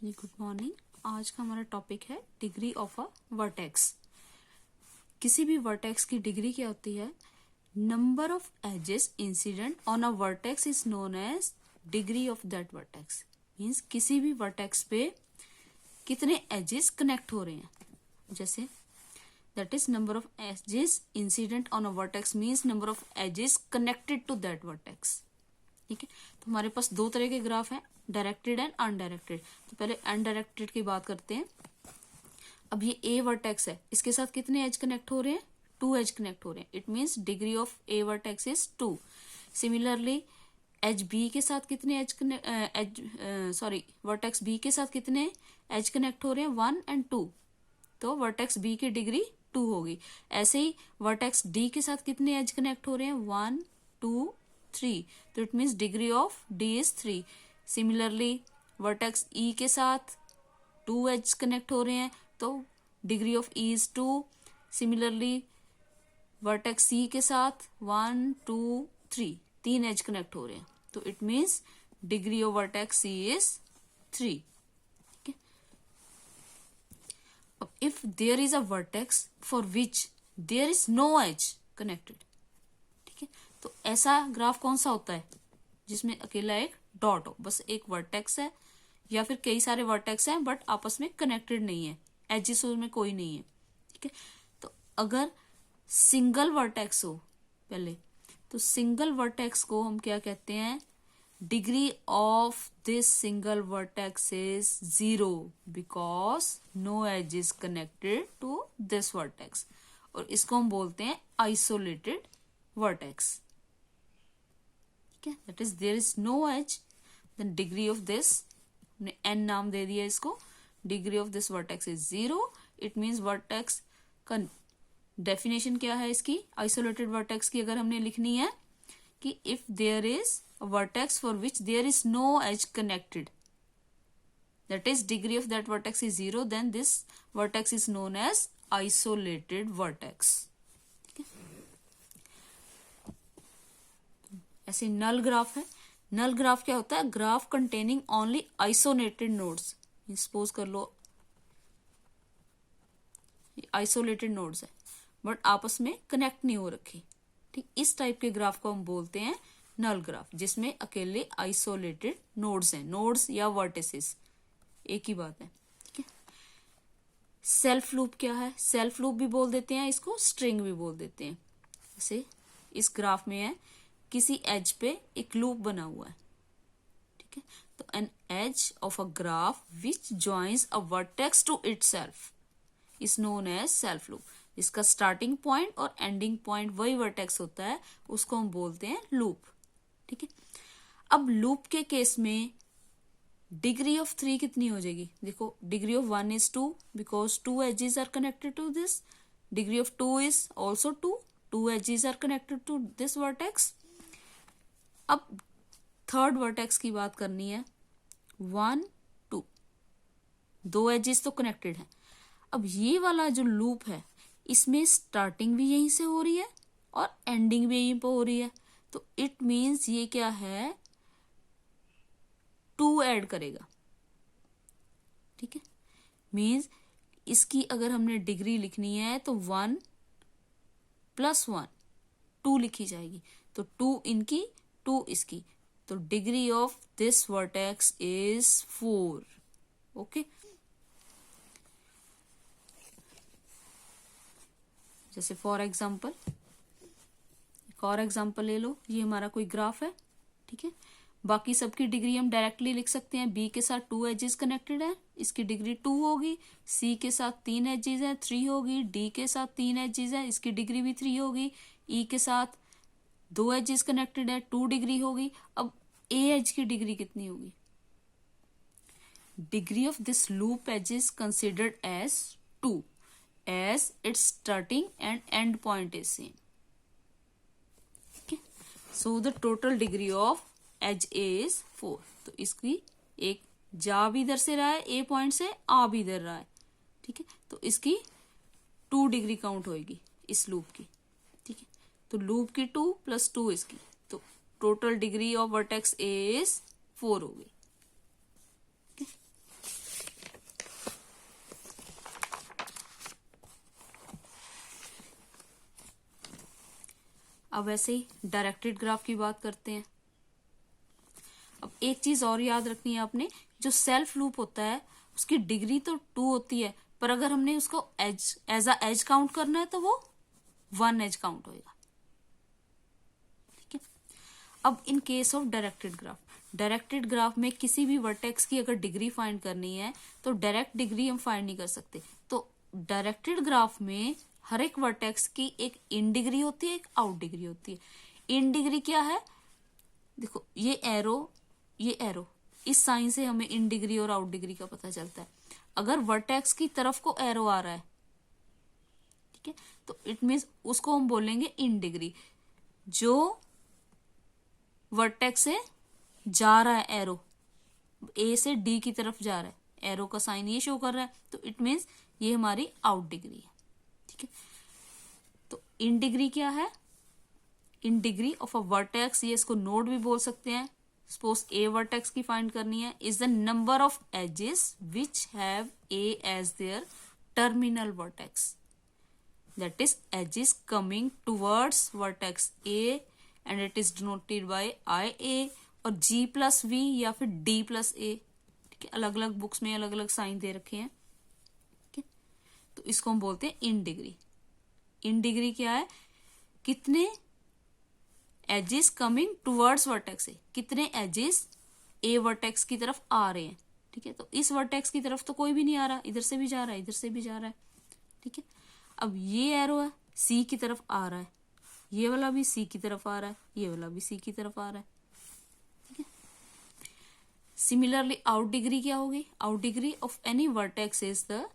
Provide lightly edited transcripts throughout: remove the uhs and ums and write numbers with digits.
जी good morning. आज का हमारा टॉपिक है डिग्री ऑफ अ वर्टेक्स। किसी भी वर्टेक्स की डिग्री क्या होती है? Number of edges incident on a vertex is known as degree of that vertex. Means किसी भी वर्टेक्स पे कितने एजेस कनेक्ट हो रहे हैं, जैसे that is number of edges incident on a vertex means number of edges connected to that vertex. ठीक है, तो हमारे पास दो तरह के ग्राफ हैं, डायरेक्टेड एंड अनडायरेक्टेड। तो पहले अनडायरेक्टेड की बात करते हैं। अब ये ए वर्टेक्स है, इसके साथ कितने एज कनेक्ट हो रहे हैं? 2 एज कनेक्ट हो रहे हैं। It means degree of A vertex is 2। Similarly edge B के साथ कितने वर्टेक्स बी के साथ कितने एज कनेक्ट हो रहे हैं? 1 and 2। तो वर्टेक्स बी की डिग्री 2 होगी। ऐसे ही वर्टेक्स डी के साथ कितने एज कनेक्ट हो रहे हैं? 1 2 3। तो it means degree of D is 3। Similarly vertex E के साथ 2 एज कनेक्ट हो रहे हैं, तो degree of E is 2। Similarly vertex C के साथ 1 2 3 एज कनेक्ट हो रहे हैं, तो it means degree of vertex C is 3। If there is a vertex for which there is no edge connected, ठीक है, तो ऐसा ग्राफ कौन सा होता है जिसमें अकेला एक डॉट हो, बस एक वर्टेक्स है या फिर कई सारे वर्टेक्स हैं बट आपस में कनेक्टेड नहीं है, एजेस में कोई नहीं है। ठीक है, तो अगर सिंगल वर्टेक्स हो पहले, तो सिंगल वर्टेक्स को हम क्या कहते हैं? Degree of this single vertex is 0 because no edge is connected to this vertex, और इसको हम बोलते हैं आइसोलेटेड वर्टेक्स। ठीक है, that is there is no edge, then degree of this, हमने एन नाम दे दिया इसको, degree of this vertex is 0। It means vertex का डेफिनेशन क्या है इसकी, आइसोलेटेड वर्टेक्स की अगर हमने लिखनी है कि if there is a vertex for which there is no edge connected, that is degree of that vertex is 0, then this vertex is known as isolated vertex. ठीक है, ऐसे नल ग्राफ है। नल ग्राफ क्या होता है? Graph containing only isolated nodes. Suppose कर लो isolated nodes है but आपस में कनेक्ट नहीं हो रखे, ठीक, इस टाइप के ग्राफ को हम बोलते हैं नल ग्राफ, जिसमें अकेले आइसोलेटेड नोड्स हैं, नोड्स या वर्टिसेस एक ही बात है। ठीक है, सेल्फ लूप क्या है? सेल्फ लूप भी बोल देते हैं इसको, स्ट्रिंग भी बोल देते हैं। जैसे इस ग्राफ में है, किसी एज पे एक लूप बना हुआ है। ठीक है, तो an edge of a graph which joins a vertex to itself is known as self loop. इसका स्टार्टिंग पॉइंट और एंडिंग पॉइंट वही वर्टेक्स होता है, उसको हम बोलते हैं लूप। ठीक है, अब लूप के केस में डिग्री ऑफ 3 कितनी हो जाएगी? देखो, degree of 1 is 2 because 2 edges are connected to this. Degree of 2 is also 2 edges are connected to this vertex. अब थर्ड वर्टेक्स की बात करनी है, 1 2, 2 एजेस तो कनेक्टेड है। अब ये वाला जो लूप है, इसमें स्टार्टिंग भी यहीं से हो रही है और एंडिंग भी यहीं पर हो रही है, तो इट मीन्स ये क्या है? 2 ऐड करेगा। ठीक है, मीन्स इसकी अगर हमने डिग्री लिखनी है तो 1 + 1 2 लिखी जाएगी, तो 2 इनकी 2 इसकी, तो degree of this vertex is 4। Okay, जैसे फॉर एग्जाम्पल एक और एग्जाम्पल ले लो, ये हमारा कोई ग्राफ है। ठीक है, बाकी सबकी डिग्री हम डायरेक्टली लिख सकते हैं। बी के साथ 2 एजेस कनेक्टेड है, इसकी डिग्री 2 होगी। सी के साथ 3 एजेस है, 3 होगी। डी के साथ 3 एजेस है, इसकी डिग्री भी 3 होगी। ई के साथ 2 एजेस कनेक्टेड है, 2 डिग्री होगी। अब ए एज की डिग्री कितनी होगी? Degree of this loop edge is considered as 2 as its starting and end point is same. Okay, so the total degree of edge is 4. तो इसकी एक जा भी इधर से रहा है, ए पॉइंट से आ भी इधर रहा है। ठीक है, तो इसकी 2 डिग्री काउंट होगी इस लूप की। ठीक है, तो लूप की 2 + 2 इसकी, तो total degree of vertex A is 4 होगी। अब ऐसे ही डायरेक्टेड ग्राफ की बात करते हैं। अब एक चीज और याद रखनी है आपने, जो सेल्फ लूप होता है उसकी डिग्री तो 2 होती है, पर अगर हमने उसको एज अ एज काउंट करना है तो वो 1 एज काउंट होएगा। ठीक है। अब इन केस ऑफ डायरेक्टेड ग्राफ में किसी भी वर्टेक्स की अगर डिग्री फाइंड करनी है तो डायरेक्ट डिग्री हम फाइंड नहीं कर सकते। तो डायरेक्टेड ग्राफ में हर एक वर्टेक्स की एक इन डिग्री होती है, एक आउट डिग्री होती है। इन डिग्री क्या है, देखो ये एरो इस साइन से हमें इन डिग्री और आउट डिग्री का पता चलता है। अगर वर्टेक्स की तरफ को एरो आ रहा है, ठीक है, तो इट मीन्स उसको हम बोलेंगे इन डिग्री। जो वर्टेक्स से जा रहा है एरो, ए से डी की तरफ जा रहा है, एरो का साइन ये शो कर रहा है, तो इट मीन्स ये हमारी आउट डिग्री है। ठीक है, तो इन डिग्री क्या है, in degree of a vertex, ये इसको नोड भी बोल सकते हैं। सपोज ए वर्टेक्स की फाइंड करनी है, is the number of edges which have a edge their terminal vertex, that is edges coming towards vertex A and it is denoted by I A और G plus we या फिर D plus ए। ठीक है, अलग अलग books में अलग अलग साइन दे रखे हैं। ठीक है, तो इसको हम बोलते हैं इन डिग्री। इन डिग्री क्या है, कितने एजेस कमिंग टुवर्ड्स वर्टेक्स है, कितने एजेस ए वर्टेक्स की तरफ आ रहे हैं। ठीक है, तो इस वर्टेक्स की तरफ तो कोई भी नहीं आ रहा, इधर से भी जा रहा है, इधर से भी जा रहा है। ठीक है, अब ये एरो है सी की तरफ आ रहा है, ये वाला भी सी की तरफ आ रहा है, ये वाला भी सी की तरफ आ रहा है। ठीक है, सिमिलरली आउट डिग्री क्या होगी, out degree of any vertex is the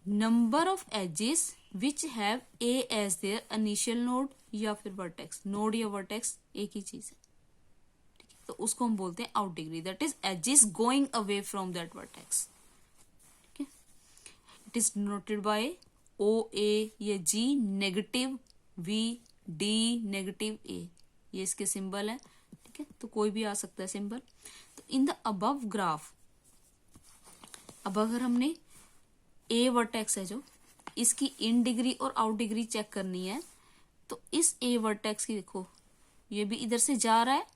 number of edges which have a edge their initial node या फिर वर्टेक्स। नोड या वर्टेक्स एक ही चीज है। ठीक है, तो उसको हम बोलते हैं out degree, that is edges going away from that vertex. ठीक है, it is denoted by O A या G negative V D negative A, ये इसके सिंबल है। ठीक है, तो कोई भी आ सकता है सिंबल। तो इन द अबव ग्राफ, अब अगर हमने ए वर्टेक्स है जो, इसकी इन डिग्री और आउट डिग्री चेक करनी है, तो इस ए वर्टेक्स की देखो, ये भी इधर से जा रहा है,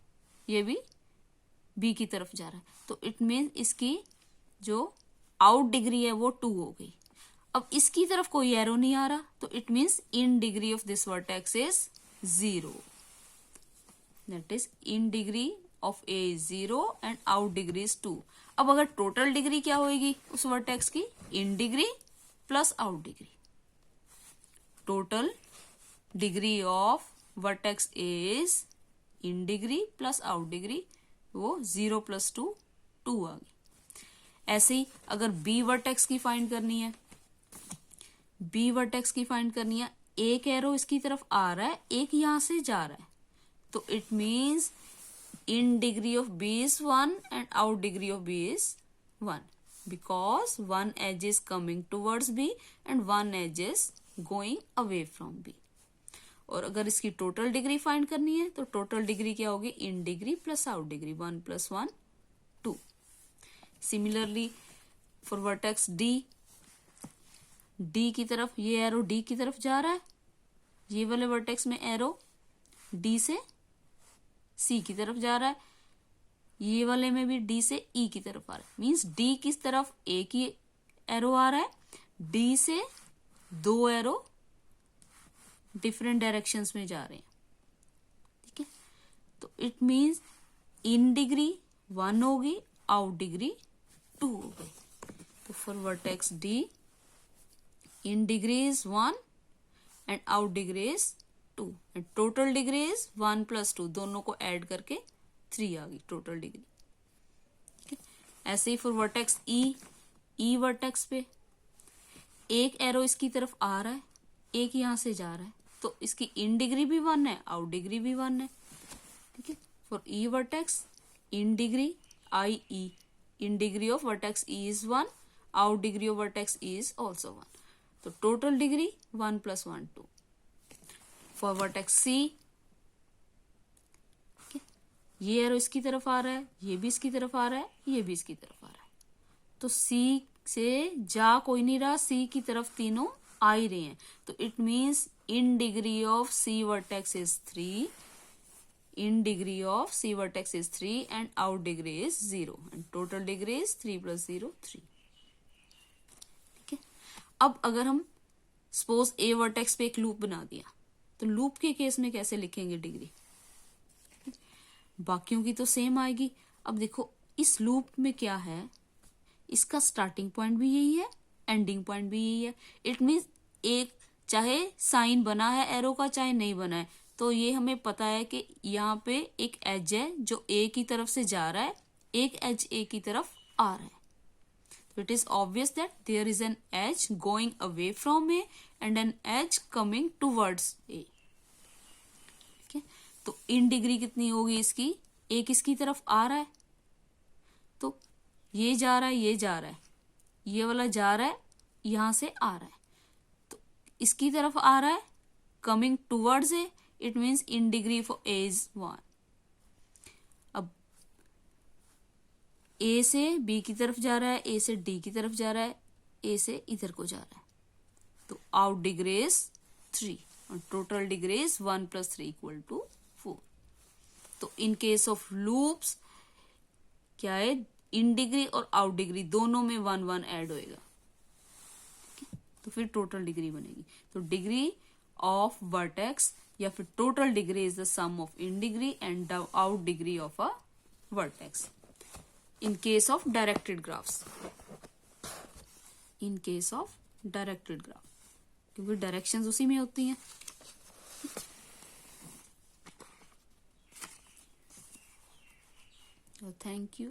ये भी बी की तरफ जा रहा है, तो इट मीन इसकी जो आउट डिग्री है वो 2 हो गई। अब इसकी तरफ कोई एरो नहीं आ रहा, तो it means in degree of this vertex is 0, that is in degree of A is 0 and out degree is 2। अब अगर टोटल डिग्री क्या होगी उस वर्टेक्स की, in degree plus out degree. Total degree of vertex is in degree plus out degree, वो 0 + 2 2 आ गई। ऐसे ही अगर बी वर्टेक्स की फाइंड करनी है, बी वर्टेक्स की फाइंड करनी है, एक एरो इसकी तरफ आ रहा है, एक यहां से जा रहा है, तो it means in degree of b is 1 and out degree of b is 1 because one edge is coming towards b and one edge is going away from b। और अगर इसकी टोटल डिग्री फाइंड करनी है तो total degree क्या होगी, in degree plus out degree, 1 + 1 2। Similarly for vertex D की तरफ, ये एरो डी की तरफ जा रहा है, ये वाले वर्टेक्स में एरो डी से सी की तरफ जा रहा है, ये वाले में भी डी से ई की तरफ आ रहा है। मींस डी की तरफ एक ही एरो आ रहा है, डी से 2 एरो डिफरेंट डायरेक्शंस में जा रहे हैं। ठीक है, तो इट मींस इन डिग्री 1 होगी, आउट डिग्री 2 हो गई। तो for vertex D in degree is 1 and out degree is 2 and total degree is 1 + 2, दोनों को ऐड करके 3 आ गई टोटल डिग्री। ठीक है, ऐसे ही फॉर वर्टेक्स ई वर्टेक्स पे एक एरो इसकी तरफ आ रहा है, एक यहां से जा रहा है, तो इसकी इन डिग्री भी 1 है, आउट डिग्री भी 1 है। ठीक है, for E vertex in degree I E, in degree of vertex E is 1, out degree of vertex E is also 1, तो टोटल डिग्री 1 + 1 2। फॉर वर्टेक्स सी, ये एरो इसकी तरफ आ रहा है, ये भी इसकी तरफ आ रहा है, ये भी इसकी तरफ आ रहा है, तो सी से जा कोई नहीं रहा, सी की तरफ तीनों आ ही रहे हैं, तो it means in degree of C vertex is 3. In degree of C vertex is 3 and out degree is 0 and total degree is 3 plus 0 3. ठीक है. अब अगर हम सपोज A वर्टेक्स पे एक लूप बना दिया तो लूप के केस में कैसे लिखेंगे डिग्री? बाकियों की तो सेम आएगी. अब देखो इस लूप में क्या है, इसका स्टार्टिंग पॉइंट भी यही है, एंडिंग पॉइंट भी यही है. इट मीन्स एक चाहे साइन बना है एरो का चाहे नहीं बना है, तो ये हमें पता है कि यहाँ पे एक एज है जो ए की तरफ से जा रहा है, एक एज ए की तरफ आ रहा है. तो it is obvious that there is an edge going away from A and an edge coming towards A. ठीक है. तो इन डिग्री कितनी होगी इसकी? ए किसकी तरफ आ रहा है, तो ये जा रहा है, ये जा रहा है, ये वाला जा रहा है, यहां से आ रहा है, तो इसकी तरफ आ रहा है, coming towards A. It means in degree for a is 1. अब ए से बी की तरफ जा रहा है, ए से डी की तरफ जा रहा है, ए से इधर को जा रहा है, तो आउट डिग्री इज 3 और total degree is 1 plus 3 equal to 4. तो इन केस ऑफ लूप्स क्या है, इन डिग्री और आउट डिग्री दोनों में 1 1 ऐड होएगा. तो फिर टोटल डिग्री बनेगी. तो डिग्री ऑफ वर्टेक्स या फिर total degree is the sum of in degree and out degree of a vertex in case of directed graphs. In case of directed graph, क्योंकि डायरेक्शंस उसी में होती हैं. Thank you.